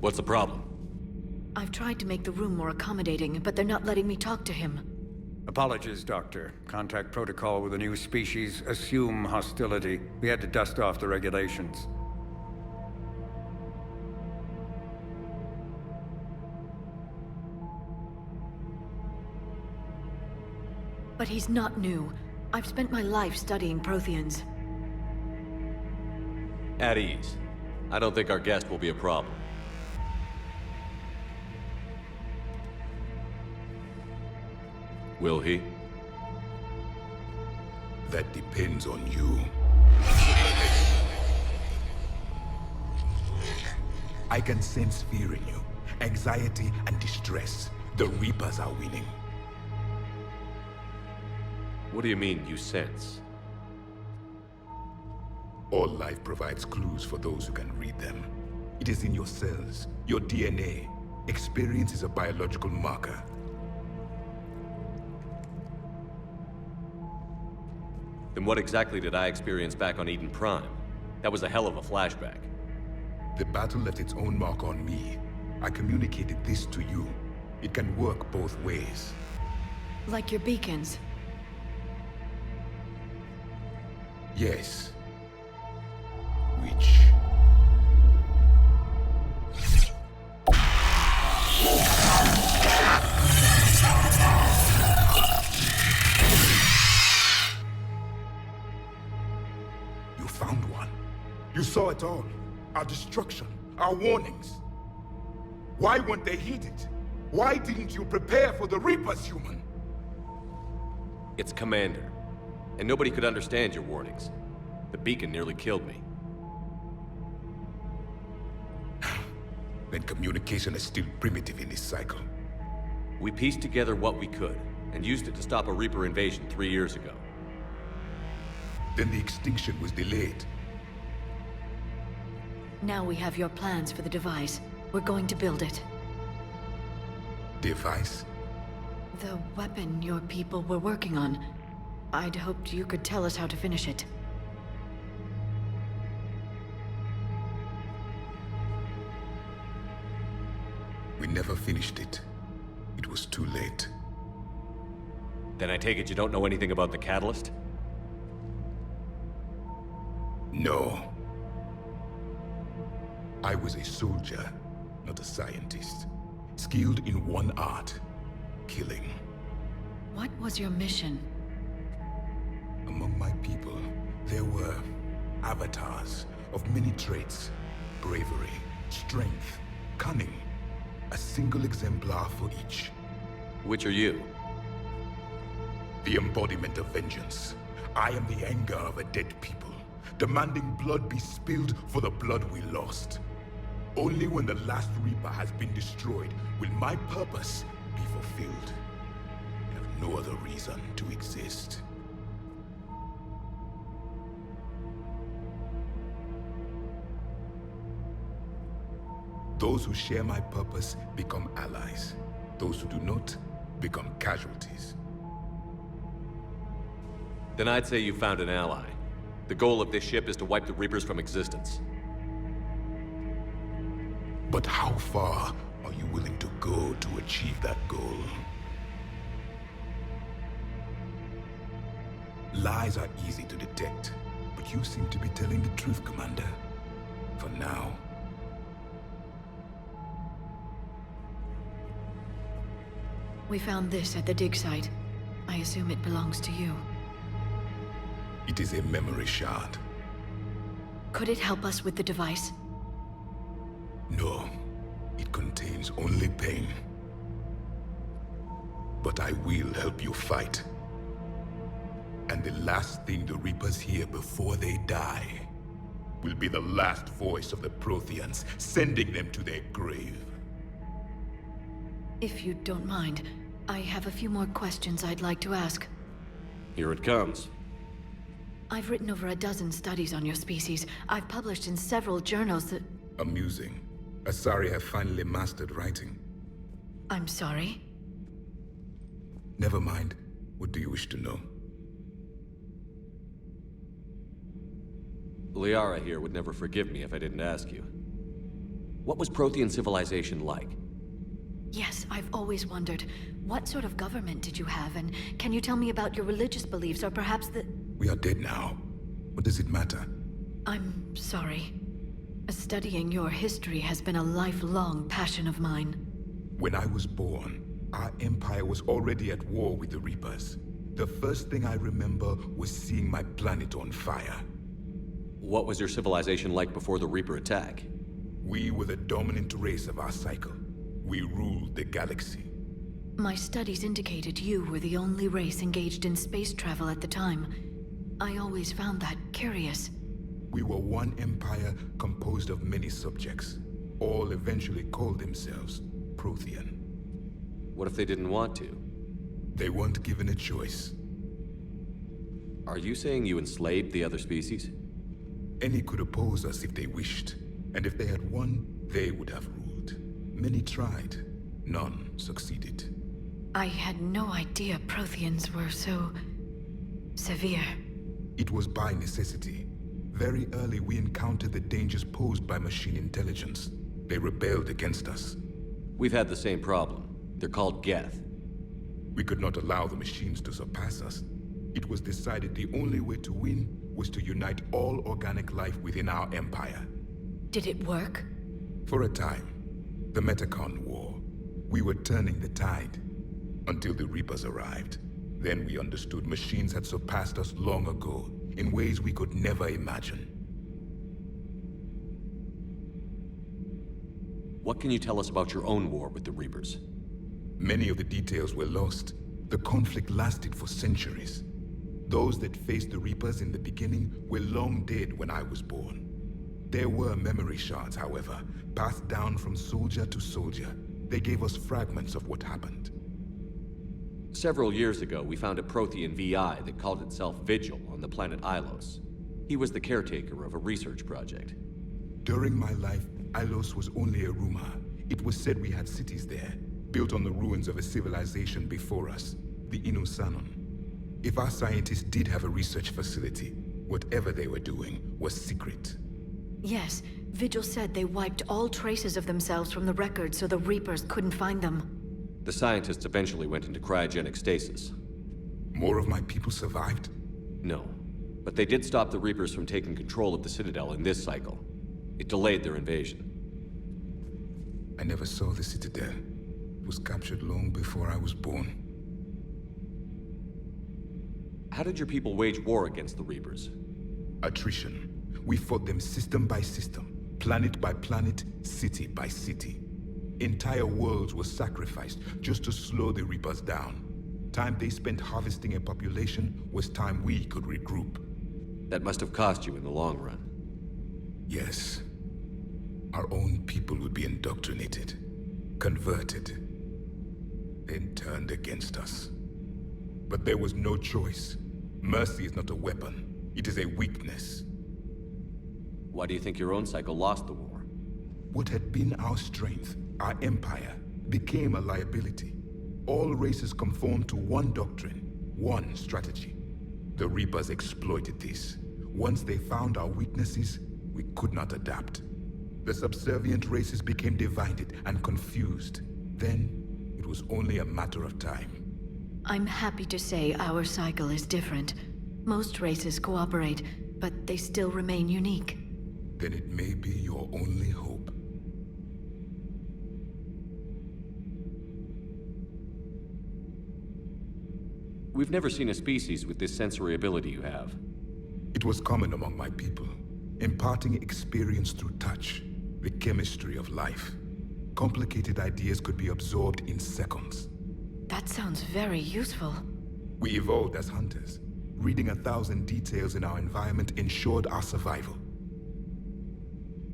What's the problem? I've tried to make the room more accommodating, but they're not letting me talk to him. Apologies, Doctor. Contact protocol with a new species. Assume hostility. We had to dust off the regulations. But he's not new. I've spent my life studying Protheans. At ease. I don't think our guest will be a problem. Will he? That depends on you. I can sense fear in you, anxiety and distress. The Reapers are winning. What do you mean, you sense? All life provides clues for those who can read them. It is in your cells, your DNA. Experience is a biological marker. Then what exactly did I experience back on Eden Prime? That was a hell of a flashback. The battle left its own mark on me. I communicated this to you. It can work both ways. Like your beacons. Yes. Which... You found one. You saw it all. Our destruction, our warnings. Why weren't they heeded? Why didn't you prepare for the Reapers, human? It's Commander. And nobody could understand your warnings. The beacon nearly killed me. Then communication is still primitive in this cycle. We pieced together what we could, and used it to stop a Reaper invasion 3 years ago. Then the extinction was delayed. Now we have your plans for the device. We're going to build it. Device? The weapon your people were working on. I'd hoped you could tell us how to finish it. We never finished it. It was too late. Then I take it you don't know anything about the catalyst? No. I was a soldier, not a scientist. Skilled in one art, killing. What was your mission? Among my people, there were avatars of many traits. Bravery, strength, cunning. A single exemplar for each. Which are you? The embodiment of vengeance. I am the anger of a dead people, demanding blood be spilled for the blood we lost. Only when the last Reaper has been destroyed will my purpose be fulfilled. I have no other reason to exist. Those who share my purpose become allies. Those who do not become casualties. Then I'd say you found an ally. The goal of this ship is to wipe the Reapers from existence. But how far are you willing to go to achieve that goal? Lies are easy to detect, but you seem to be telling the truth, Commander. For now. We found this at the dig site. I assume it belongs to you. It is a memory shard. Could it help us with the device? No, it contains only pain. But I will help you fight. And the last thing the Reapers hear before they die will be the last voice of the Protheans, sending them to their grave. If you don't mind, I have a few more questions I'd like to ask. Here it comes. I've written over a dozen studies on your species. I've published in several journals that... Amusing. Asari have finally mastered writing. I'm sorry? Never mind. What do you wish to know? Liara here would never forgive me if I didn't ask you. What was Prothean civilization like? Yes, I've always wondered, what sort of government did you have, and can you tell me about your religious beliefs, or perhaps the... We are dead now. What does it matter? I'm sorry. Studying your history has been a lifelong passion of mine. When I was born, our empire was already at war with the Reapers. The first thing I remember was seeing my planet on fire. What was your civilization like before the Reaper attack? We were the dominant race of our cycle. We ruled the galaxy. My studies indicated you were the only race engaged in space travel at the time. I always found that curious. We were one empire composed of many subjects. All eventually called themselves Prothean. What if they didn't want to? They weren't given a choice. Are you saying you enslaved the other species? Any could oppose us if they wished, and if they had won, they would have ruled. Many tried. None succeeded. I had no idea Protheans were so... severe. It was by necessity. Very early we encountered the dangers posed by machine intelligence. They rebelled against us. We've had the same problem. They're called Geth. We could not allow the machines to surpass us. It was decided the only way to win was to unite all organic life within our empire. Did it work? For a time, the Metacon War, we were turning the tide, until the Reapers arrived. Then we understood machines had surpassed us long ago, in ways we could never imagine. What can you tell us about your own war with the Reapers? Many of the details were lost. The conflict lasted for centuries. Those that faced the Reapers in the beginning were long dead when I was born. There were memory shards, however, passed down from soldier to soldier. They gave us fragments of what happened. Several years ago, we found a Prothean VI that called itself Vigil on the planet Ilos. He was the caretaker of a research project. During my life, Ilos was only a rumor. It was said we had cities there, built on the ruins of a civilization before us, the Inusanon. If our scientists did have a research facility, whatever they were doing was secret. Yes, Vigil said they wiped all traces of themselves from the records so the Reapers couldn't find them. The scientists eventually went into cryogenic stasis. More of my people survived? No, but they did stop the Reapers from taking control of the Citadel in this cycle. It delayed their invasion. I never saw the Citadel. It was captured long before I was born. How did your people wage war against the Reapers? Attrition. We fought them system by system, planet by planet, city by city. Entire worlds were sacrificed just to slow the Reapers down. Time they spent harvesting a population was time we could regroup. That must have cost you in the long run. Yes. Our own people would be indoctrinated, converted, then turned against us. But there was no choice. Mercy is not a weapon. It is a weakness. Why do you think your own cycle lost the war? What had been our strength, our empire, became a liability. All races conformed to one doctrine, one strategy. The Reapers exploited this. Once they found our weaknesses, we could not adapt. The subservient races became divided and confused. Then, it was only a matter of time. I'm happy to say our cycle is different. Most races cooperate, but they still remain unique. Then it may be your only hope. We've never seen a species with this sensory ability you have. It was common among my people, imparting experience through touch, the chemistry of life. Complicated ideas could be absorbed in seconds. That sounds very useful. We evolved as hunters. Reading 1,000 details in our environment ensured our survival.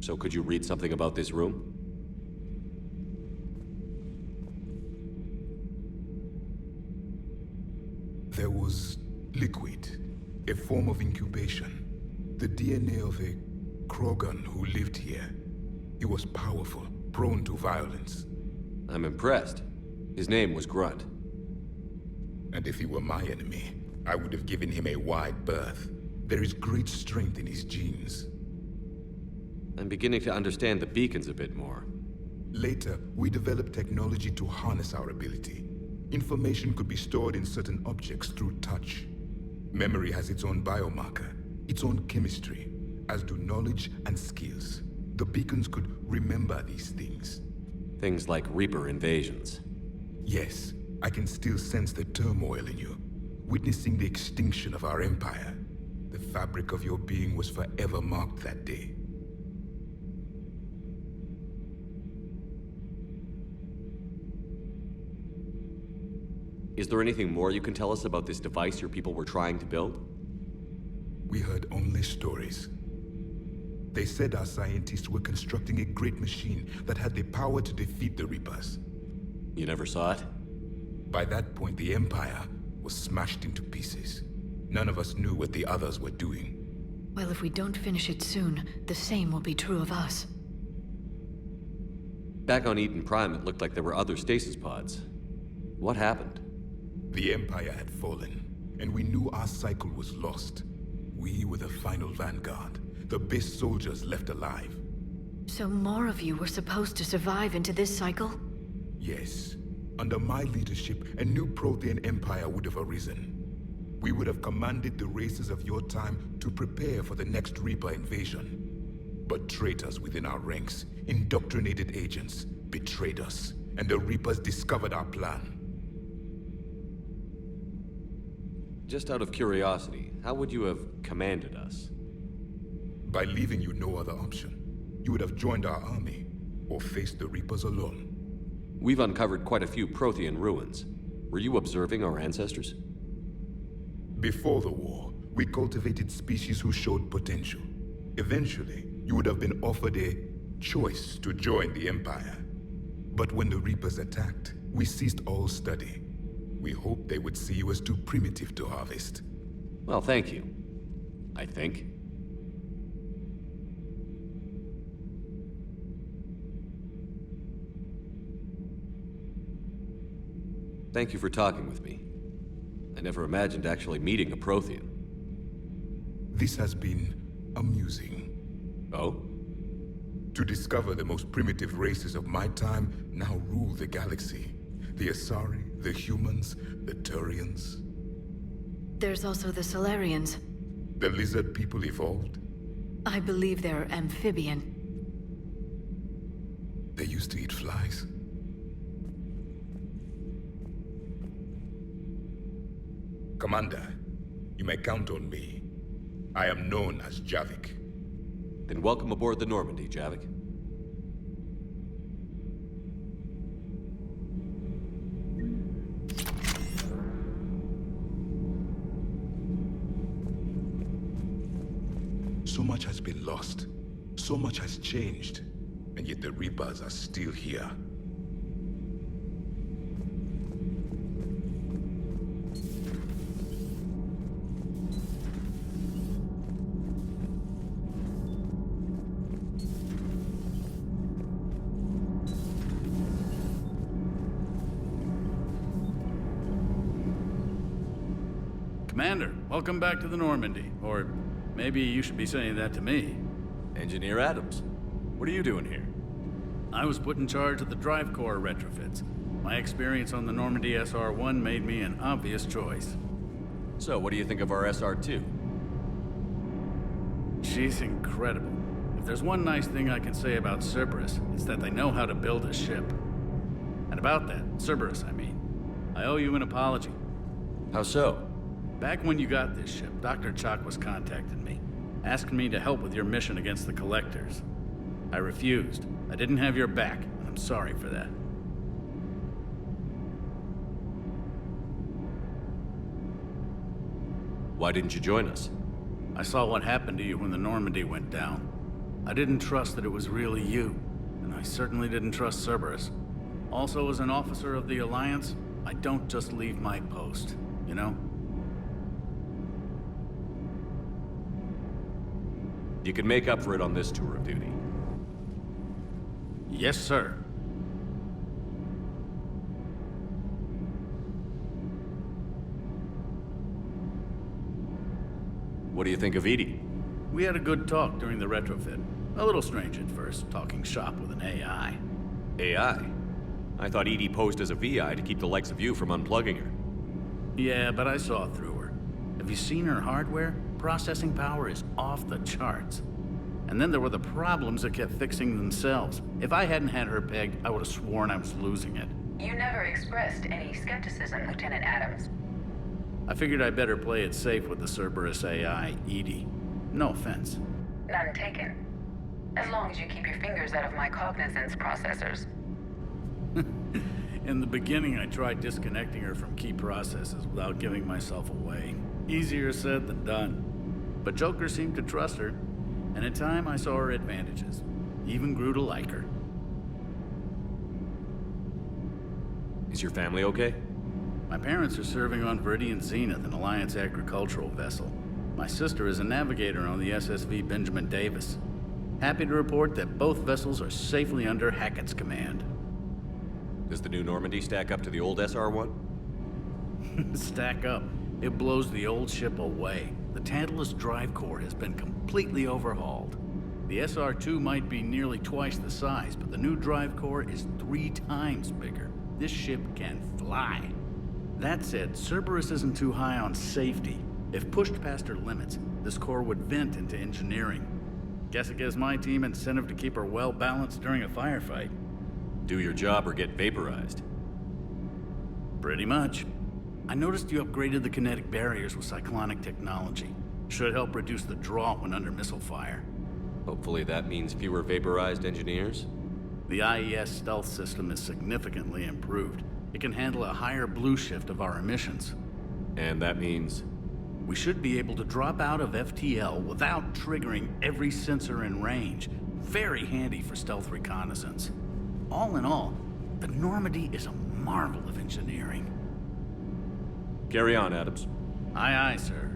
So could you read something about this room? There was liquid, a form of incubation. The DNA of a Krogan who lived here. He was powerful, prone to violence. I'm impressed. His name was Grunt. And if he were my enemy, I would have given him a wide berth. There is great strength in his genes. I'm beginning to understand the beacons a bit more. Later, we developed technology to harness our ability. Information could be stored in certain objects through touch. Memory has its own biomarker, its own chemistry, as do knowledge and skills. The beacons could remember these things. Things like Reaper invasions. Yes, I can still sense the turmoil in you, witnessing the extinction of our empire. The fabric of your being was forever marked that day. Is there anything more you can tell us about this device your people were trying to build? We heard only stories. They said our scientists were constructing a great machine that had the power to defeat the Reapers. You never saw it? By that point, the Empire was smashed into pieces. None of us knew what the others were doing. Well, if we don't finish it soon, the same will be true of us. Back on Eden Prime, it looked like there were other stasis pods. What happened? The Empire had fallen, and we knew our cycle was lost. We were the final vanguard, the best soldiers left alive. So more of you were supposed to survive into this cycle? Yes. Under my leadership, a new Prothean empire would have arisen. We would have commanded the races of your time to prepare for the next Reaper invasion. But traitors within our ranks, indoctrinated agents, betrayed us, and the Reapers discovered our plan. Just out of curiosity, how would you have commanded us? By leaving you no other option. You would have joined our army, or faced the Reapers alone. We've uncovered quite a few Prothean ruins. Were you observing our ancestors? Before the war, we cultivated species who showed potential. Eventually, you would have been offered a choice to join the Empire. But when the Reapers attacked, we ceased all study. We hoped they would see you as too primitive to harvest. Well, thank you. I think. Thank you for talking with me. I never imagined actually meeting a Prothean. This has been amusing. Oh? To discover the most primitive races of my time now rule the galaxy. The Asari, the humans, the Turians. There's also the Solarians. The lizard people evolved. I believe they're amphibian. They used to eat flies. Commander, you may count on me. I am known as Javik. Then welcome aboard the Normandy, Javik. So much has been lost. So much has changed. And yet the Reapers are still here. Commander, welcome back to the Normandy. Or maybe you should be saying that to me. Engineer Adams, what are you doing here? I was put in charge of the drive core retrofits. My experience on the Normandy SR-1 made me an obvious choice. So, what do you think of our SR-2? She's incredible. If there's one nice thing I can say about Cerberus, it's that they know how to build a ship. And about that, Cerberus, I mean, I owe you an apology. How so? Back when you got this ship, Dr. Chalk was contacting me, asking me to help with your mission against the Collectors. I refused. I didn't have your back, and I'm sorry for that. Why didn't you join us? I saw what happened to you when the Normandy went down. I didn't trust that it was really you, and I certainly didn't trust Cerberus. Also, as an officer of the Alliance, I don't just leave my post, you know? You can make up for it on this tour of duty. Yes, sir. What do you think of Edie? We had a good talk during the retrofit. A little strange at first, talking shop with an AI. AI? I thought Edie posed as a VI to keep the likes of you from unplugging her. Yeah, but I saw through her. Have you seen her hardware? Processing power is off the charts. And then there were the problems that kept fixing themselves. If I hadn't had her pegged, I would have sworn I was losing it. You never expressed any skepticism, Lieutenant Adams. I figured I'd better play it safe with the Cerberus AI, Edie. No offense. None taken. As long as you keep your fingers out of my cognizance processors. In the beginning, I tried disconnecting her from key processes without giving myself away. Easier said than done. But Joker seemed to trust her, and in time I saw her advantages. Even grew to like her. Is your family okay? My parents are serving on Viridian Zenith, an Alliance agricultural vessel. My sister is a navigator on the SSV Benjamin Davis. Happy to report that both vessels are safely under Hackett's command. Does the new Normandy stack up to the old SR-1? Stack up. It blows the old ship away. The Tantalus drive core has been completely overhauled. The SR-2 might be nearly twice the size, but the new drive core is 3 times bigger. This ship can fly. That said, Cerberus isn't too high on safety. If pushed past her limits, this core would vent into engineering. Guess it gives my team incentive to keep her well balanced during a firefight. Do your job or get vaporized. Pretty much. I noticed you upgraded the kinetic barriers with cyclonic technology. Should help reduce the draw when under missile fire. Hopefully that means fewer vaporized engineers? The IES stealth system is significantly improved. It can handle a higher blue shift of our emissions. And that means? We should be able to drop out of FTL without triggering every sensor in range. Very handy for stealth reconnaissance. All in all, the Normandy is a marvel of engineering. Carry on, Adams. Aye, aye, sir.